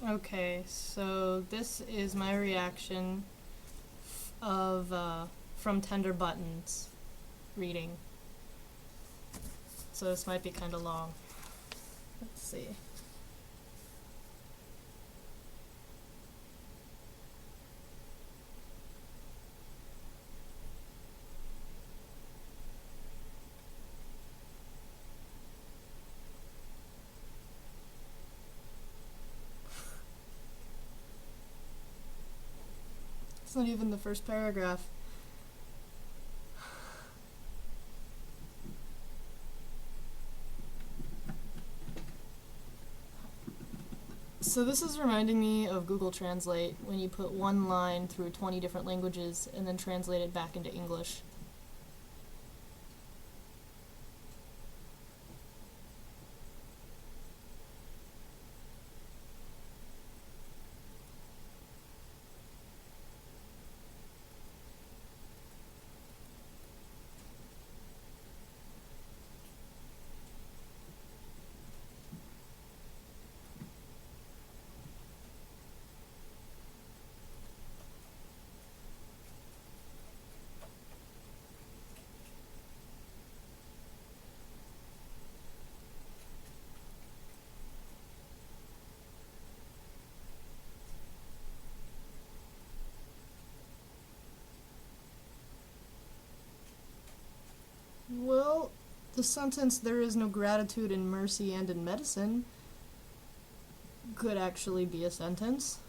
Okay, so this is my reaction of From Tender Buttons reading. So this might be kind of long. Let's see. It's not even the first paragraph. So this is reminding me of Google Translate, when you put one line through 20 different languages and then translate it back into English. Well, the sentence, "there is no gratitude in mercy and in medicine," could actually be a sentence.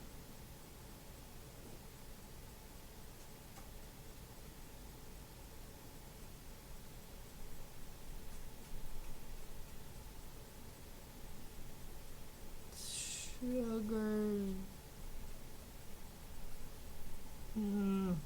Sugar. Mm.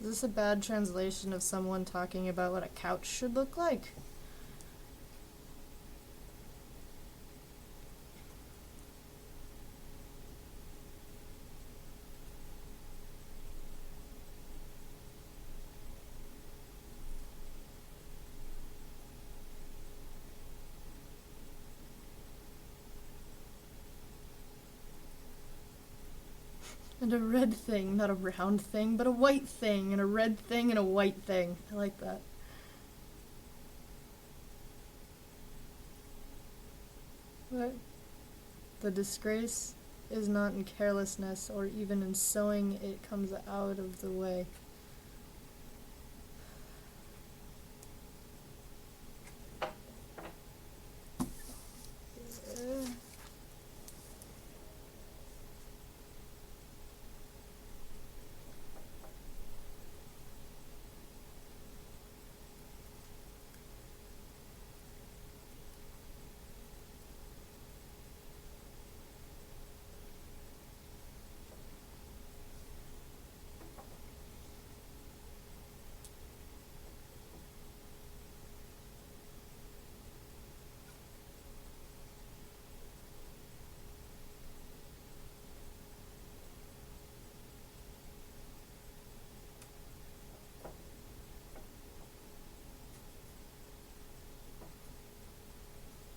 Is this a bad translation of someone talking about what a couch should look like? And a red thing, not a round thing, but a white thing, and a red thing, and a white thing. I like that. What? The disgrace is not in carelessness, or even in sewing it comes out of the way.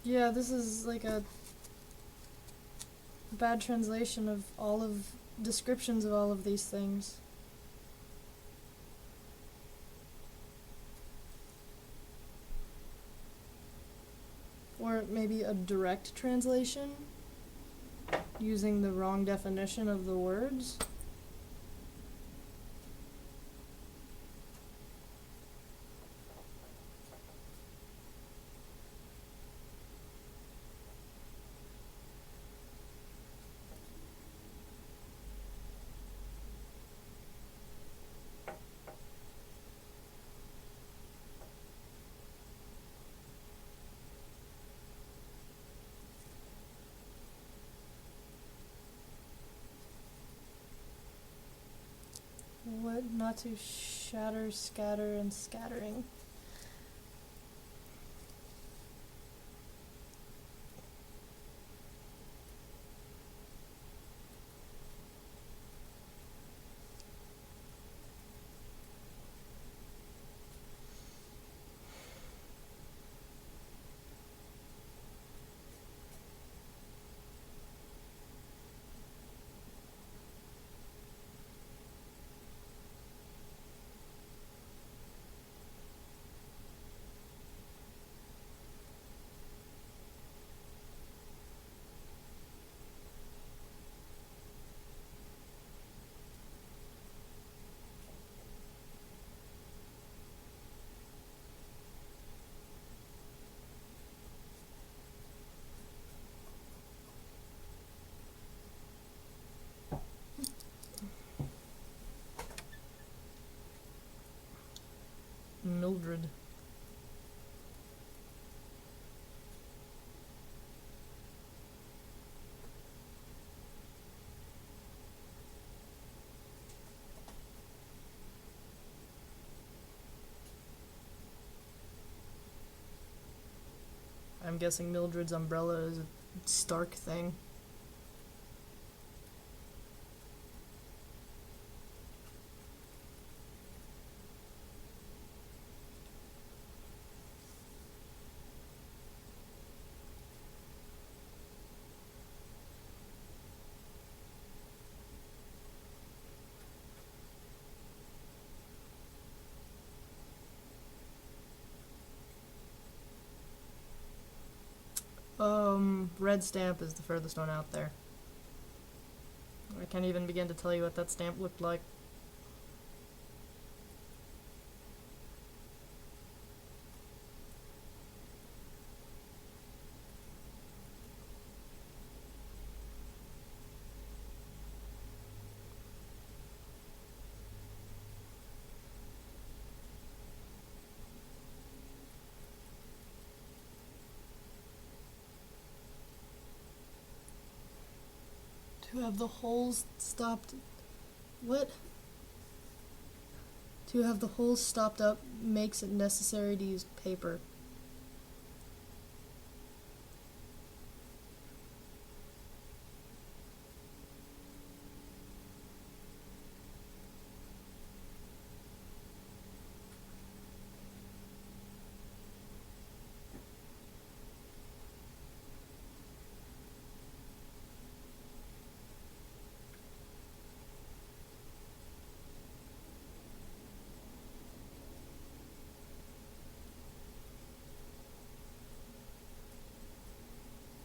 Yeah, this is like a bad translation of all of descriptions of all of these things. Or maybe a direct translation using the wrong definition of the words. What not to shatter, scatter, and scattering. Mildred. I'm guessing Mildred's umbrella is a Stark thing. Red stamp is the furthest one out there. I can't even begin to tell you what that stamp looked like. To have the holes stopped... What? To have the holes stopped up makes it necessary to use paper.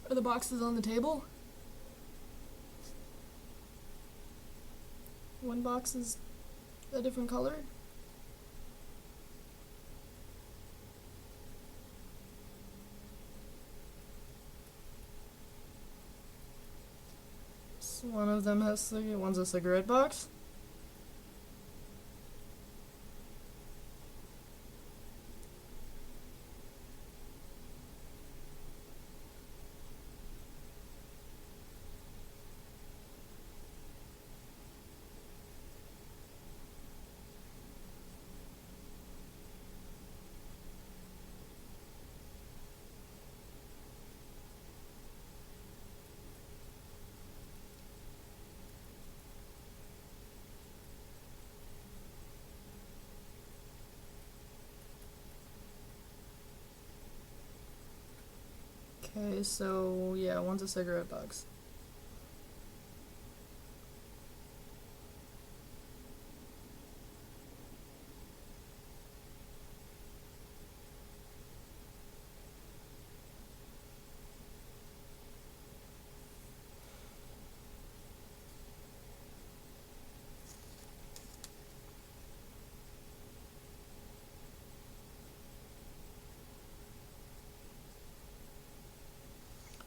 Are the boxes on the table? One box is a different color? So one of them has one's a cigarette box. Okay, so yeah, one's a cigarette box.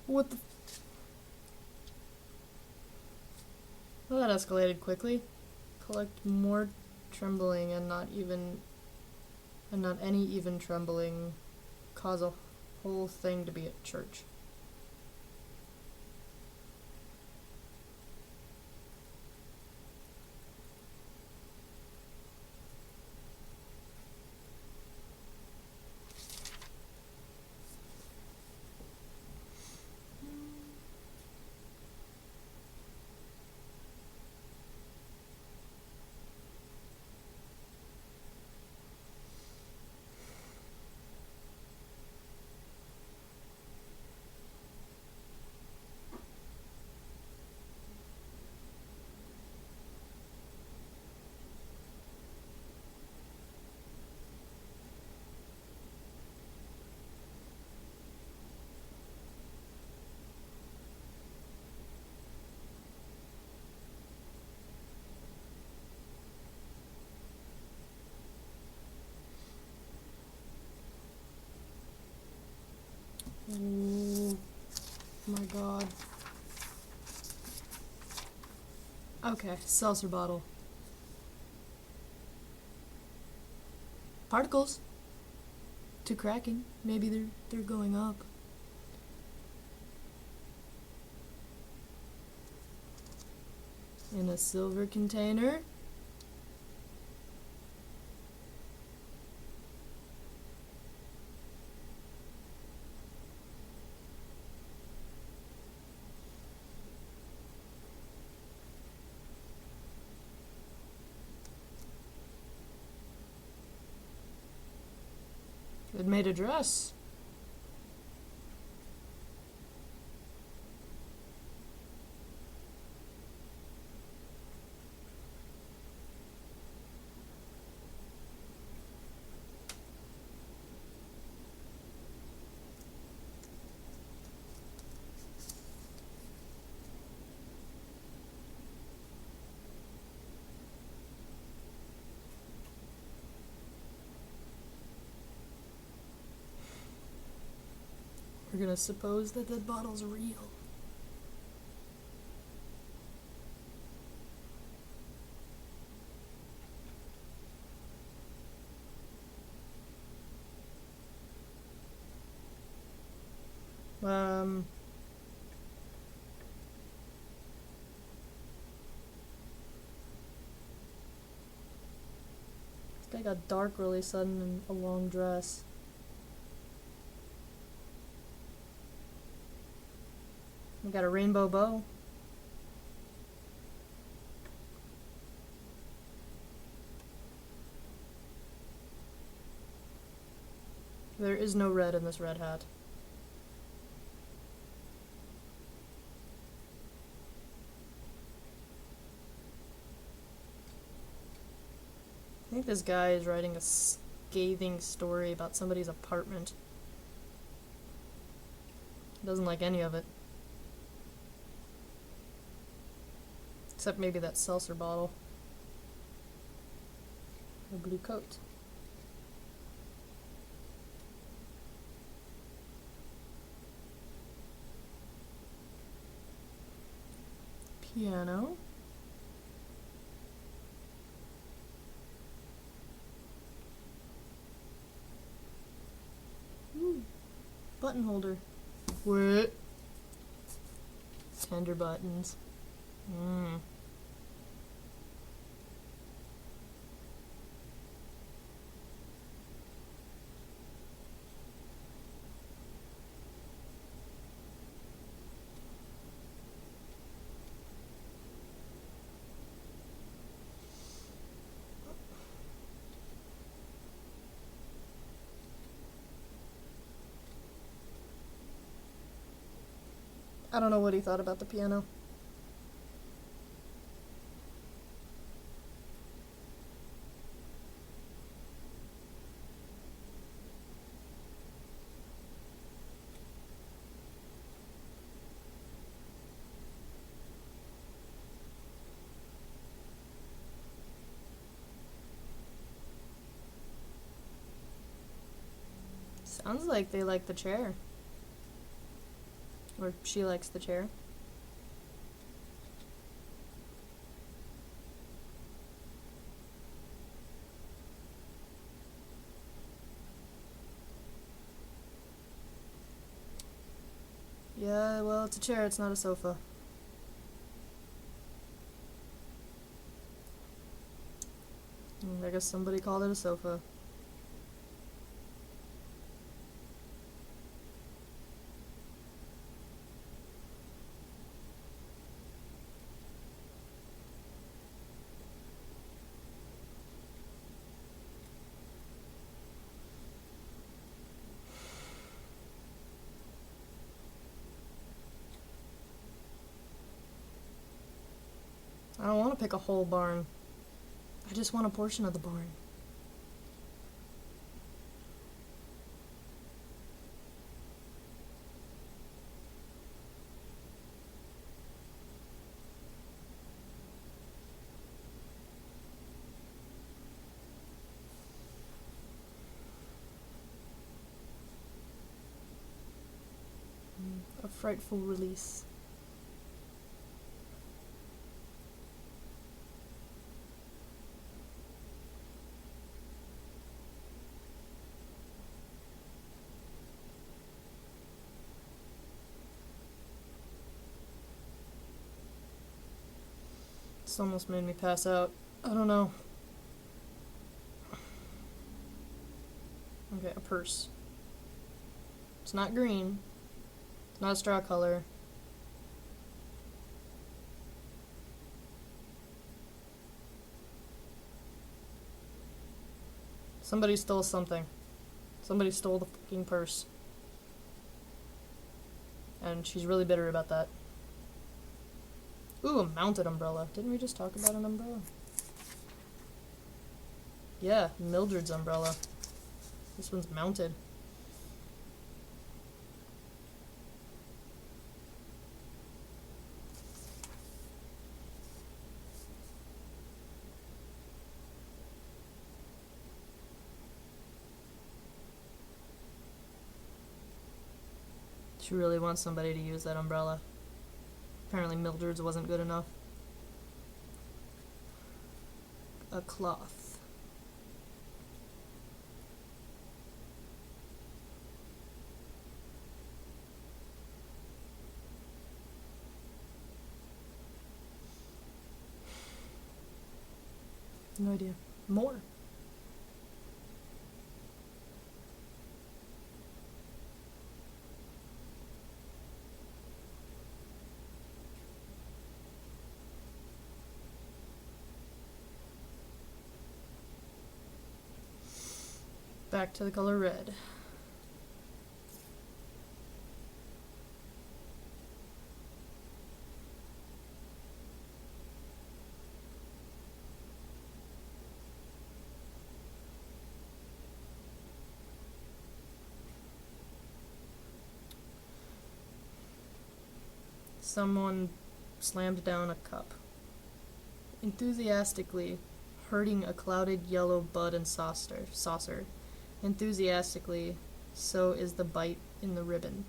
What the? Well, that escalated quickly. Collect more trembling and not any even trembling. Cause a whole thing to be at church. Oh my god. Okay, seltzer bottle. Particles. To cracking. Maybe they're going up. In a silver container. It made a dress. We're gonna suppose that that bottle's real. Um... This guy got dark really sudden in a long dress. We got a rainbow bow. There is no red in this red hat. I think this guy is writing a scathing story about somebody's apartment. He doesn't like any of it. Except maybe that seltzer bottle. A blue coat. Piano. Ooh, button holder. What? Tender buttons. Mmm. I don't know what he thought about the piano. Sounds like they like the chair. Or she likes the chair. Yeah, well, it's a chair, it's not a sofa. I guess somebody called it a sofa. I don't want to pick a whole barn. I just want a portion of the barn. A frightful release. This almost made me pass out. I don't know. Okay, a purse. It's not green. It's not a straw color. Somebody stole something. Somebody stole the fucking purse. And she's really bitter about that. Ooh, a mounted umbrella. Didn't we just talk about an umbrella? Yeah, Mildred's umbrella. This one's mounted. She really wants somebody to use that umbrella. Apparently Mildred's wasn't good enough. A cloth. No idea. More. Back to the color red. Someone slammed down a cup. Enthusiastically, hurting a clouded yellow bud and saucer. Enthusiastically, so is the bite in the ribbon.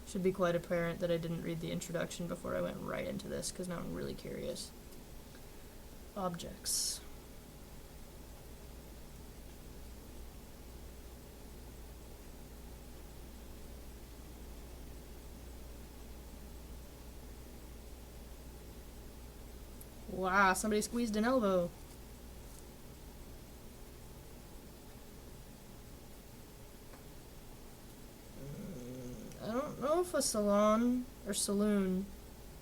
Should be quite apparent that I didn't read the introduction before I went right into this, because now I'm really curious. Objects. Wow, somebody squeezed an elbow. I don't know if a salon or saloon,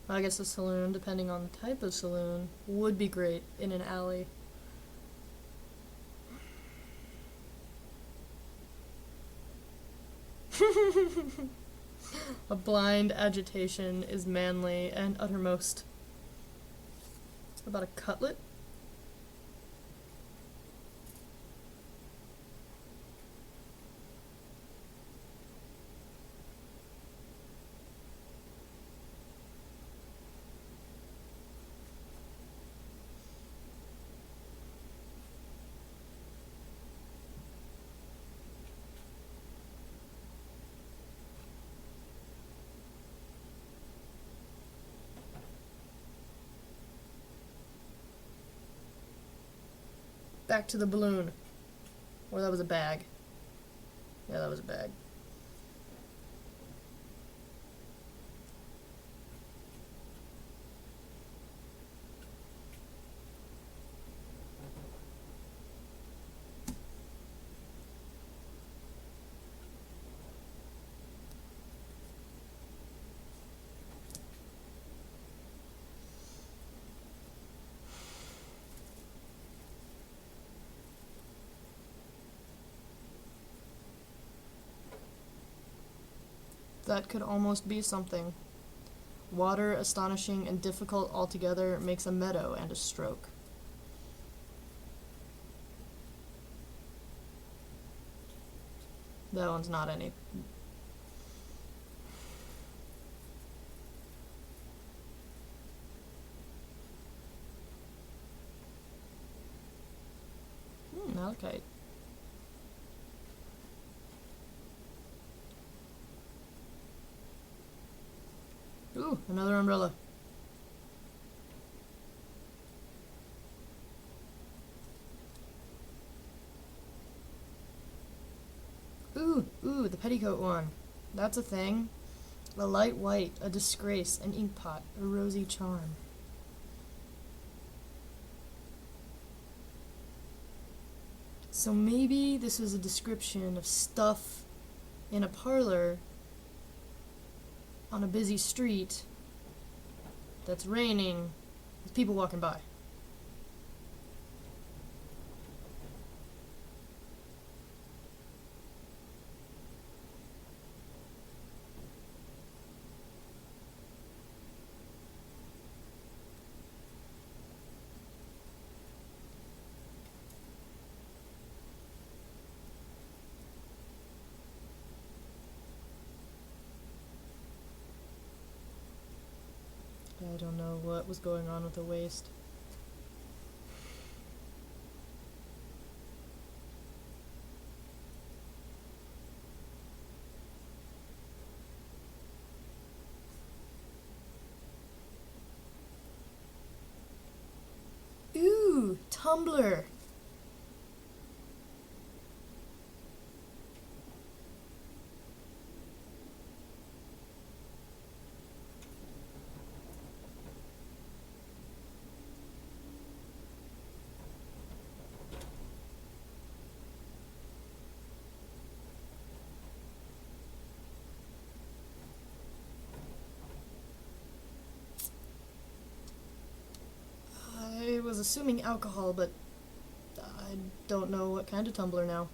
I guess a saloon, depending on the type of saloon, would be great in an alley. A blind agitation is manly and uttermost. About a cutlet? Back to the balloon. Or that was a bag. Yeah, that was a bag. That could almost be something. Water, astonishing and difficult altogether, makes a meadow and a stroke. That one's not any. Malachite. Ooh, another umbrella. Ooh, the petticoat one. That's a thing. A light white, a disgrace, an ink pot, a rosy charm. So maybe this is a description of stuff in a parlor on a busy street that's raining with people walking by. I don't know what was going on with the waist. Ooh, tumbler. I was assuming alcohol, but I don't know what kind of tumbler now.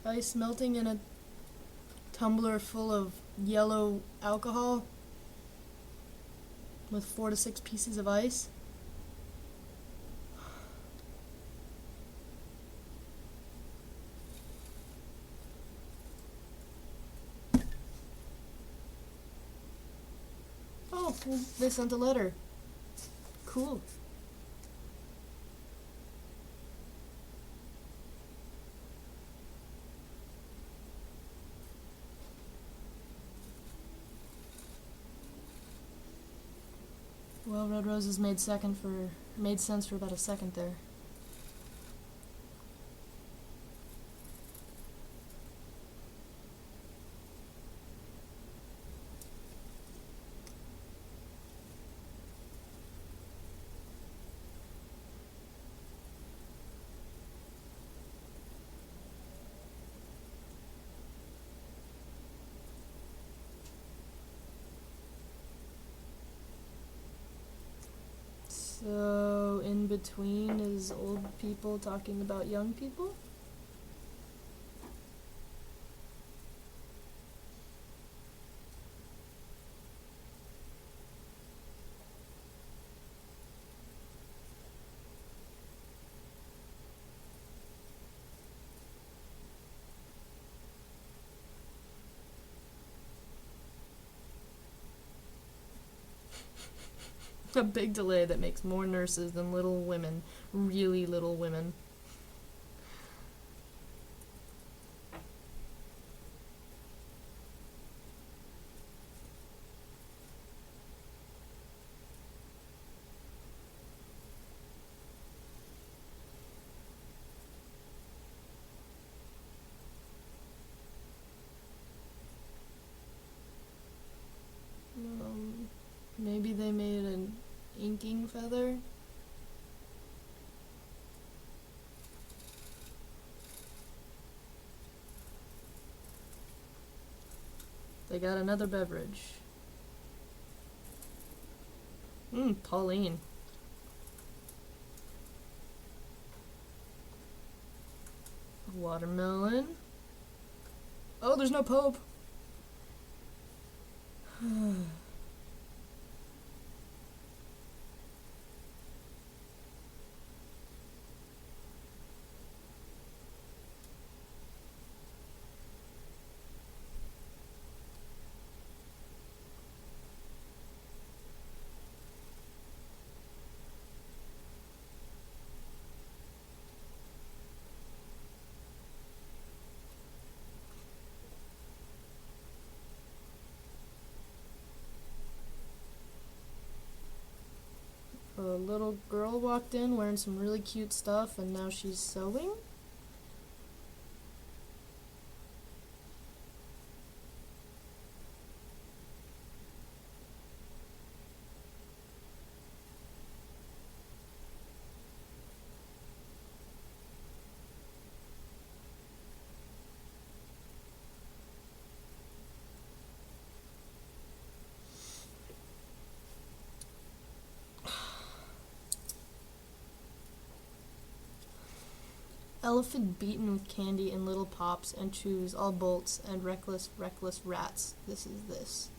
Ice melting in a tumbler full of yellow alcohol with 4 to 6 pieces of ice. Oh, well, they sent a letter. Cool. Well, red roses made sense for about a second there. So, in between is old people talking about young people? A big delay that makes more nurses than Little Women. Really Little Women. Maybe they made an inking feather? They got another beverage. Pauline. Watermelon. Oh, there's no Pope. A little girl walked in wearing some really cute stuff, and now she's sewing? Elephant beaten with candy and little pops and chews, all bolts, and reckless, reckless rats. This is this.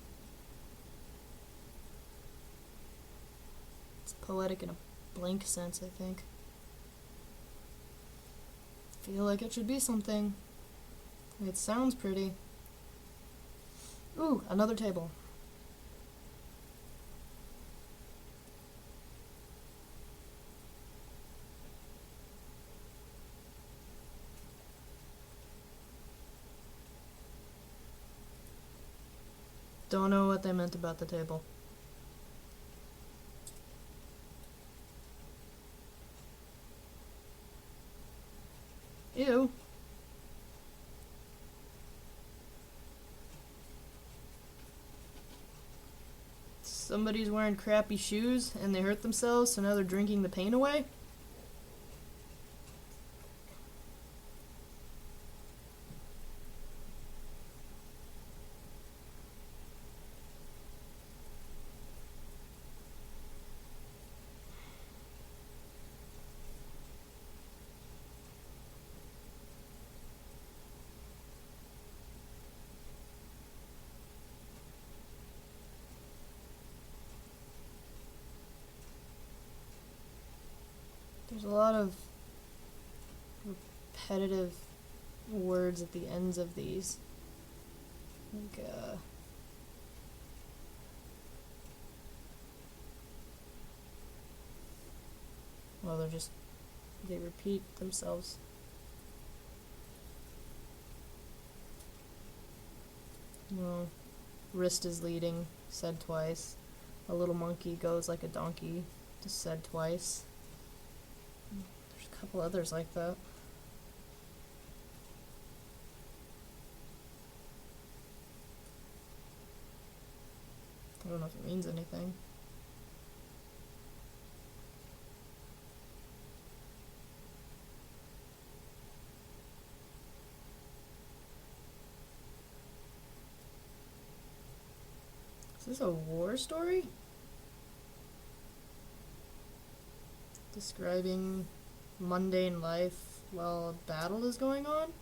It's poetic in a blank sense, I think. Feel like it should be something. It sounds pretty. Ooh, another table. Don't know what they meant about the table. Ew. Somebody's wearing crappy shoes and they hurt themselves, so now they're drinking the pain away? There's a lot of repetitive words at the ends of these. Like, well, they repeat themselves. Well, wrist is leading, said twice. A little monkey goes like a donkey, just said twice. There's a couple others like that. I don't know if it means anything. Is this a war story? Describing mundane life while a battle is going on?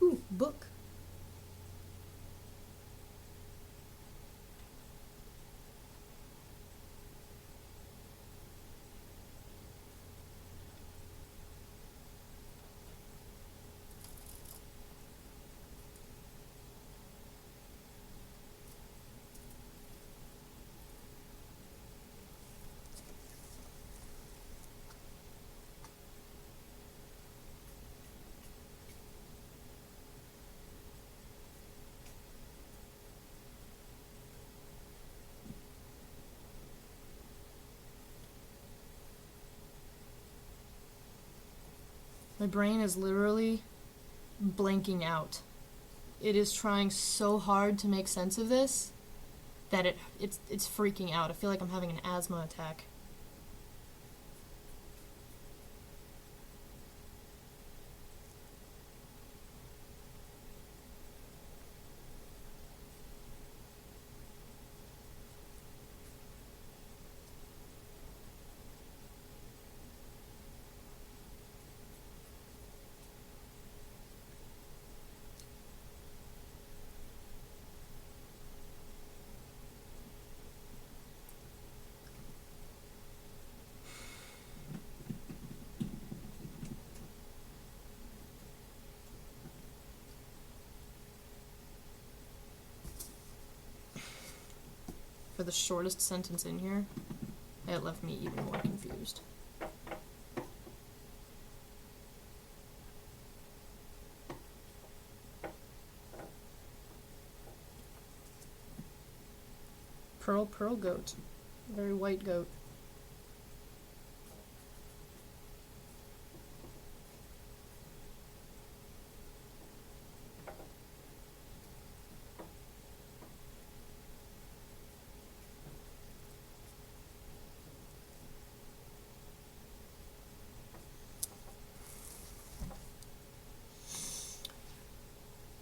Ooh, book. My brain is literally blanking out. It is trying so hard to make sense of this that it's freaking out. I feel like I'm having an asthma attack. For the shortest sentence in here, it left me even more confused. Pearl goat. Very white goat.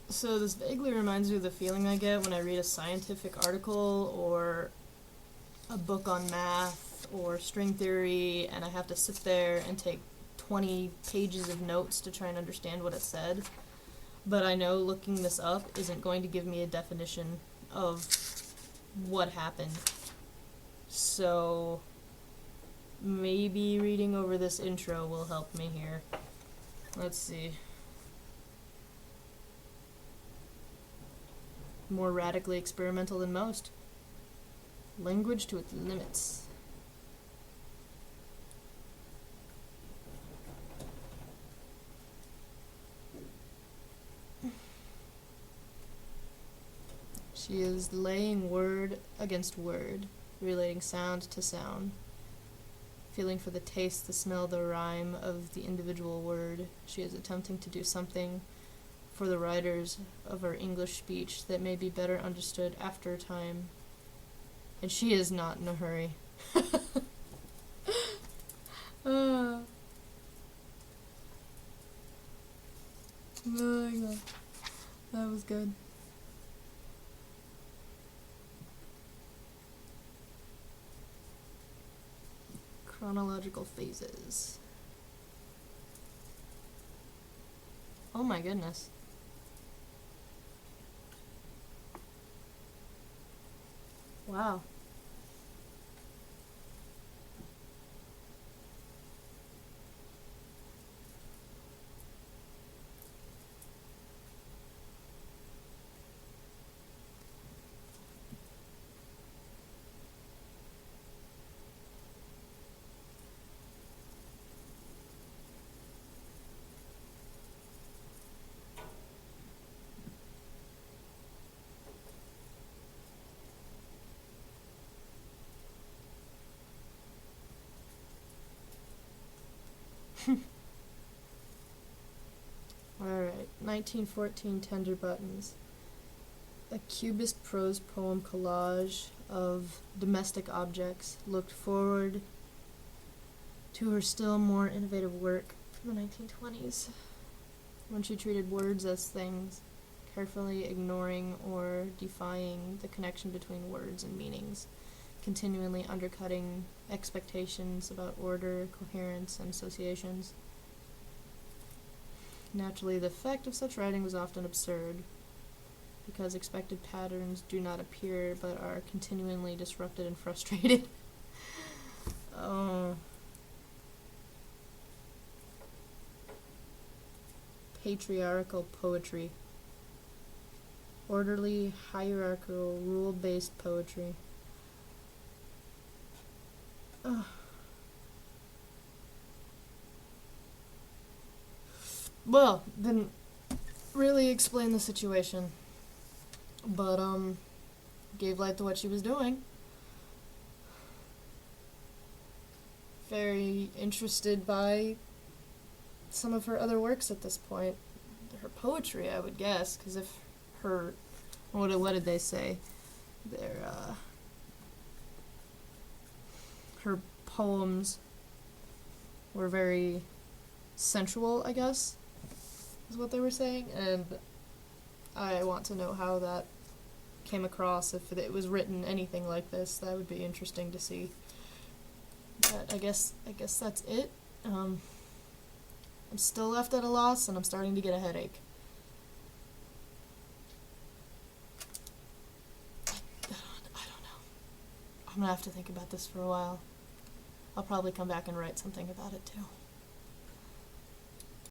So this vaguely reminds me of the feeling I get when I read a scientific article or a book on math or string theory, and I have to sit there and take 20 pages of notes to try and understand what it said. But I know looking this up isn't going to give me a definition of what happened. So maybe reading over this intro will help me here. Let's see. More radically experimental than most. Language to its limits. She is laying word against word, relating sound to sound, feeling for the taste, the smell, the rhyme of the individual word. She is attempting to do something for the writers of her English speech that may be better understood after a time. And she is not in a hurry. Oh my god. That was good. Chronological phases. Oh my goodness. Wow. Alright, 1914 Tender Buttons. A cubist prose poem collage of domestic objects looked forward to her still more innovative work from the 1920s, when she treated words as things, carefully ignoring or defying the connection between words and meanings, continually undercutting expectations about order, coherence, and associations. Naturally, the effect of such writing was often absurd, because expected patterns do not appear but are continually disrupted and frustrated. Oh. Patriarchal poetry. Orderly, hierarchical, rule-based poetry. Ugh. Well, didn't really explain the situation, but gave light to what she was doing. Very interested by some of her other works at this point. Her poetry, I would guess, because if her, what did they say? Her poems were very sensual, I guess, is what they were saying, and I want to know how that came across. If it was written anything like this, that would be interesting to see. But I guess that's it. I'm still left at a loss, and I'm starting to get a headache. I don't know. I'm gonna have to think about this for a while. I'll probably come back and write something about it too.